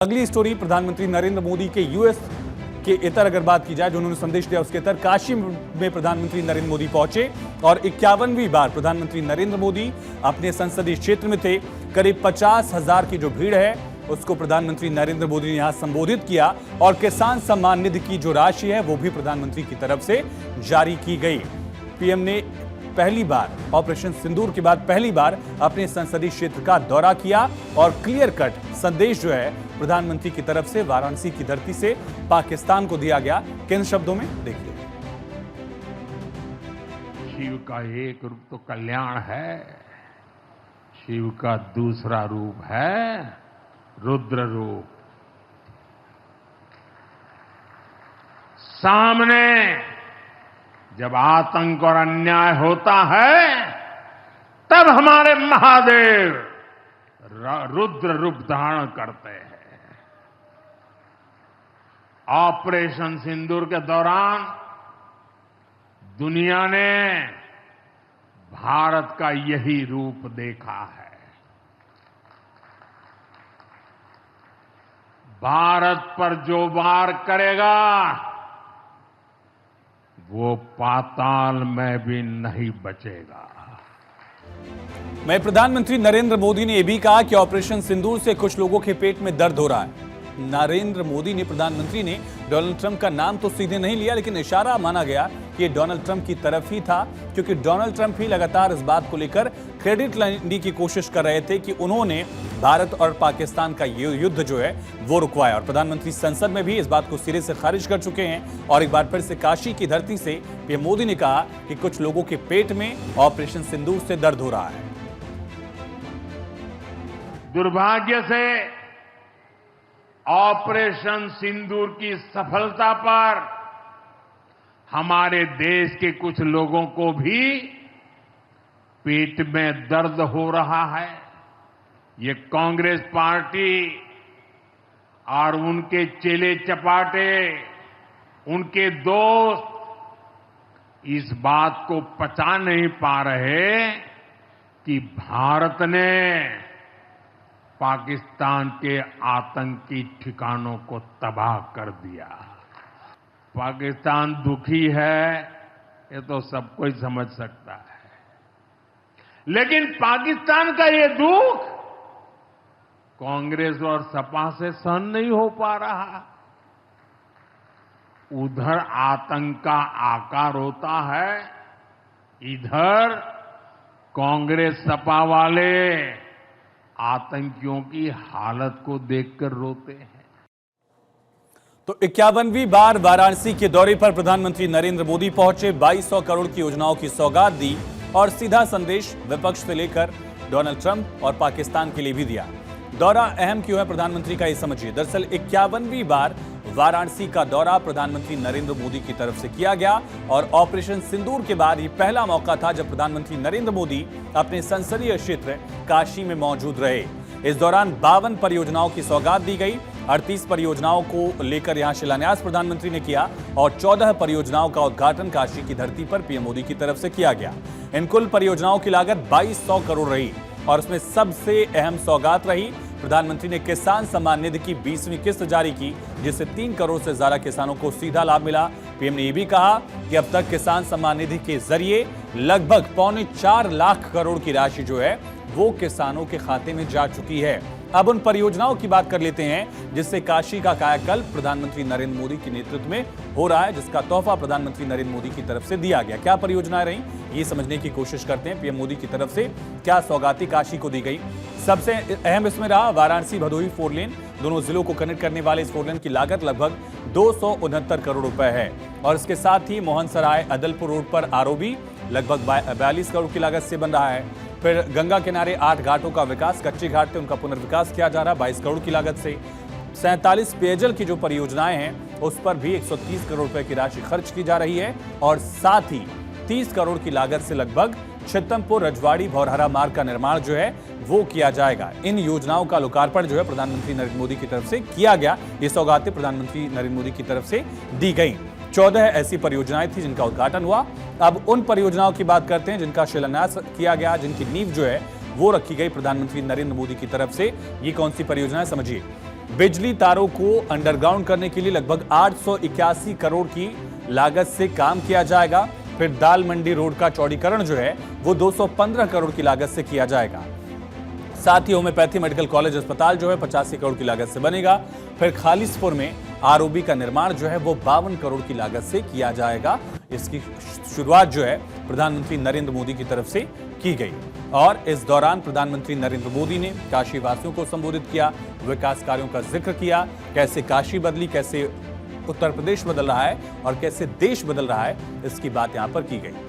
अगली स्टोरी प्रधानमंत्री नरेंद्र मोदी के यूएस के इतर अगर बात की जाए जो उन्होंने संदेश दिया उसके इतर काशी में प्रधानमंत्री नरेंद्र मोदी पहुंचे और 51वीं बार प्रधानमंत्री नरेंद्र मोदी अपने संसदीय क्षेत्र में थे। करीब 50,000 की जो भीड़ है उसको प्रधानमंत्री नरेंद्र मोदी ने यहां संबोधित किया और किसान सम्मान निधि की जो राशि है वो भी प्रधानमंत्री की तरफ से जारी की गई। पीएम ने पहली बार ऑपरेशन सिंदूर के बाद पहली बार अपने संसदीय क्षेत्र का दौरा किया और क्लियर कट संदेश जो है प्रधानमंत्री की तरफ से वाराणसी की धरती से पाकिस्तान को दिया गया। किन शब्दों में देखिए। शिव का एक रूप तो कल्याण है, शिव का दूसरा रूप है रुद्र रूप। सामने जब आतंक और अन्याय होता है तब हमारे महादेव रुद्र रूप धारण करते हैं। ऑपरेशन सिंदूर के दौरान दुनिया ने भारत का यही रूप देखा है। भारत पर जो वार करेगा वो पाताल में भी नहीं बचेगा। मैं प्रधानमंत्री नरेंद्र मोदी ने यह भी कहा कि ऑपरेशन सिंदूर से कुछ लोगों के पेट में दर्द हो रहा है। नरेंद्र मोदी ने प्रधानमंत्री ने डोनाल्ड ट्रंप का नाम तो सीधे नहीं लिया, लेकिन इशारा माना गया कि डोनाल्ड ट्रंप की तरफ ही था, क्योंकि डोनाल्ड ट्रंप ही लगातार इस बात को लेकर क्रेडिट लेने की कोशिश कर रहे थे कि उन्होंने भारत और पाकिस्तान का ये युद्ध जो है वो रुकवाया। और प्रधानमंत्री संसद में भी इस बात को सिरे से खारिज कर चुके हैं और एक बार फिर से काशी की धरती से पीएम मोदी ने कहा कि कुछ लोगों के पेट में ऑपरेशन सिंदूर से दर्द हो रहा है। दुर्भाग्य से ऑपरेशन सिंदूर की सफलता पर हमारे देश के कुछ लोगों को भी पेट में दर्द हो रहा है। ये कांग्रेस पार्टी और उनके चेले चपाटे, उनके दोस्त इस बात को पचा नहीं पा रहे कि भारत ने पाकिस्तान के आतंकी ठिकानों को तबाह कर दिया। पाकिस्तान दुखी है ये तो सब कोई समझ सकता है, लेकिन पाकिस्तान का ये दुख कांग्रेस और सपा से सहन नहीं हो पा रहा। उधर आतंक का आकार होता है, इधर कांग्रेस सपा वाले आतंकियों की हालत को देखकर रोते हैं। तो 51वीं बार वाराणसी के दौरे पर प्रधानमंत्री नरेंद्र मोदी पहुंचे, 2200 करोड़ की योजनाओं की सौगात दी और सीधा संदेश विपक्ष से लेकर डोनाल्ड ट्रंप और पाकिस्तान के लिए भी दिया। दौरा अहम क्यों है प्रधानमंत्री का, ये समझिए। दरअसल 51वीं बार वाराणसी का दौरा प्रधानमंत्री नरेंद्र मोदी की तरफ से किया गया और ऑपरेशन सिंदूर के बाद ये पहला मौका था जब प्रधानमंत्री नरेंद्र मोदी अपने संसदीय क्षेत्र काशी में मौजूद रहे। इस दौरान 52 परियोजनाओं की सौगात दी गई। 38 परियोजनाओं को लेकर यहां शिलान्यास प्रधानमंत्री ने किया और 14 परियोजनाओं का उद्घाटन काशी की धरती पर पीएम मोदी की तरफ से किया गया। इन कुल परियोजनाओं की लागत 2200 करोड़ रही और उसमें सबसे अहम सौगात रही प्रधानमंत्री ने किसान सम्मान निधि की 20वीं किस्त जारी की, जिससे 3 करोड़ से ज्यादा किसानों को सीधा लाभ मिला। पीएम ने यह भी कहा कि अब तक किसान सम्मान निधि के जरिए लगभग 4.25 लाख करोड़ की राशि जो है वो किसानों के खाते में जा चुकी है। अब उन परियोजनाओं की बात कर लेते हैं जिससे काशी का कायाकल्प प्रधानमंत्री नरेंद्र मोदी के नेतृत्व में हो रहा है, जिसका तोहफा प्रधानमंत्री नरेंद्र मोदी की तरफ से दिया गया। क्या परियोजनाएं रही ये समझने की कोशिश करते हैं। पीएम मोदी की तरफ से क्या सौगाती काशी को दी गई। सबसे अहम इसमें रहा वाराणसी भदोही 4 लेन। दोनों जिलों को कनेक्ट करने वाले इस 4 लेन की लागत लगभग 269 करोड़ रुपए है और इसके साथ ही मोहन सराय अदलपुर रोड पर आरओबी लगभग 42 करोड़ की लागत से बन रहा है। फिर गंगा किनारे 8 घाटों का विकास, कच्चे घाट थे उनका पुनर्विकास किया जा रहा है 22 करोड़ की लागत से। 47 पेयजल की जो परियोजनाएं हैं उस पर भी 130 करोड़ रुपए की राशि खर्च की जा रही है और साथ ही 30 करोड़ की लागत से लगभग छितमपुर रजवाड़ी भौरहरा मार्ग का निर्माण जो है वो किया जाएगा। इन योजनाओं का लोकार्पण जो है प्रधानमंत्री नरेंद्र मोदी की तरफ से किया गया। ये सौगातें प्रधानमंत्री नरेंद्र मोदी की तरफ से दी गई। 14 ऐसी परियोजनाएं थी जिनका उद्घाटन हुआ। अब उन परियोजनाओं की बात करते हैं जिनका शिलान्यास किया गया, जिनकी नींव जो है वो रखी गई प्रधानमंत्री नरेंद्र मोदी की तरफ से। ये कौन सी परियोजनाएं समझिए। बिजली तारों को अंडरग्राउंड करने के लिए लगभग 881 करोड़ की लागत से काम किया जाएगा। फिर दाल मंडी रोड का चौड़ीकरण जो है वो 215 करोड़ की लागत से किया जाएगा। साथ ही होम्योपैथी मेडिकल कॉलेज अस्पताल जो है 85 करोड़ की लागत से बनेगा। फिर खालिसपुर में आरओबी का निर्माण जो है वो 52 करोड़ की लागत से किया जाएगा। इसकी शुरुआत जो है प्रधानमंत्री नरेंद्र मोदी की तरफ से की गई और इस दौरान प्रधानमंत्री नरेंद्र मोदी ने काशी वासियों को संबोधित किया, विकास कार्यों का जिक्र किया, कैसे काशी बदली, कैसे उत्तर प्रदेश बदल रहा है और कैसे देश बदल रहा है, इसकी बात यहां पर की गई।